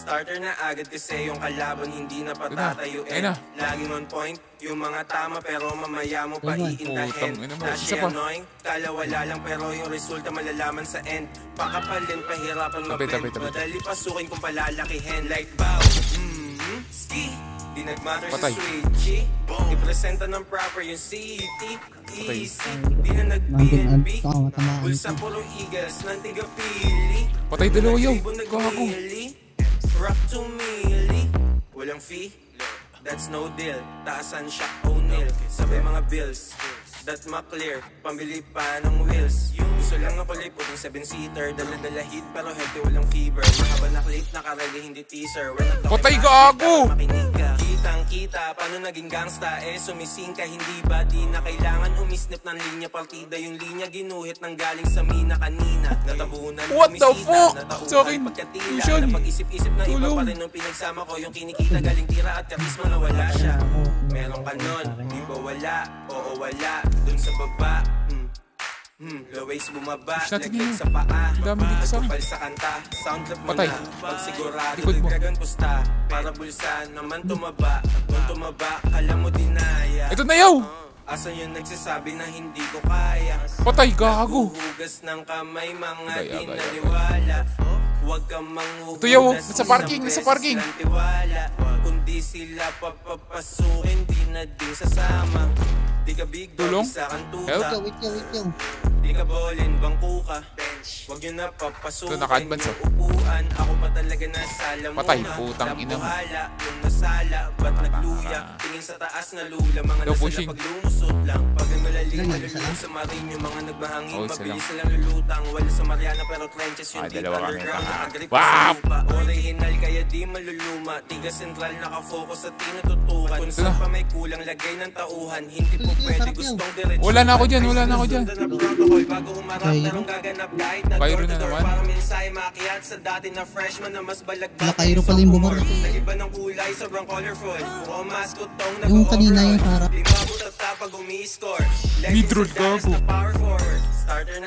Starter na agad kasi yung kalaban hindi na patatayuin. Laging on point yung mga tama pero mamaya mo pa iintahin. Flashy annoying, kala wala lang pero yung resulta malalaman sa end. Pakapalin, pahirapan mapend. Madali pasukin kung palalakihin. Like bow, ski. Di nagmatter sa switchy. Ipresenta ng proper yung city. Easy, di na nag-BNB. Bulsa puro Eagles, nantigapili. Patay dalawa yun. Gago. Rock to mealy. Walang fee, that's no deal. Taasan siya, O'Neal. Sabay mga bills, that ma-clear. Pambili pa ng wheels. Gusto lang ako lipo ng 7-seater. Dala-dala hit pero healthy walang fever. Mahaba na clip, nakarally hindi teaser. Patay gago! Kitang-kita, paano naging gangsta? Sumising ka, hindi ba? Di na kailangan umisnip ng linya. Partida yung linya, ginuhit ng galing sa mina kanina. Natabunan, what the fuck? Sorry, pagkatila. Napag-isip-isip na iba pa rin nung pinagsama ko. Yung kinikita galing tira at karisma na wala siya. Meron ka nun, di ba wala? Oo wala, dun sa baba. Loways bumaba, laglag sa paa. Kapal sa kanta, soundtrap mo na. Pag sigurado, dagdagan pusta. Para bulsa naman tumaba. Kung tumaba, kala mo dinaya. Ito na yaw! Asan yung nagsasabi na hindi ko kaya? Patay gago! Hugas ng kamay, mga di naniwala. Huwag kang manghuhugas. Ito yaw, nasa parking, nasa parking. Kundi sila papapasukin, di na din sasama. Di ka big dog, isa kang tuta. Wait yo. Di ka bolin, bangko ka. Huwag yun na papasukin yung upuan. Ako pa talaga nasala muna. Patay, putang ina mo. Yung nasala, ba't nagluya? Tingin sa taas na lula. Mga nasala pag lumusot lang. Pag malalim, malulung sa marin. Yung mga nagmahangin, mabilis silang lulutang. Wala sa Mariana pero trenches yung deep underground. Nakagrip sa lupa. Original kaya di maluluma. Tiga sentral nakafocus sa tinututukan. Kung saan pa may kulang, lagay ng tauhan. Hindi po pwede, gustong diretsyo. Wala na ako dyan. Bago umarap, merong gaganap kahit na door-to-door. Para mensahe makiat sa dati na freshman na mas balagbat. Kairo pala yung bumar. Nag-iba ng kulay, sobrang colorful. Mukhang maskot tong nag-o-overrun. Yung kanina yung harap. Di mabot at tapag umi-score. Mid-road gago. Power forward, starter na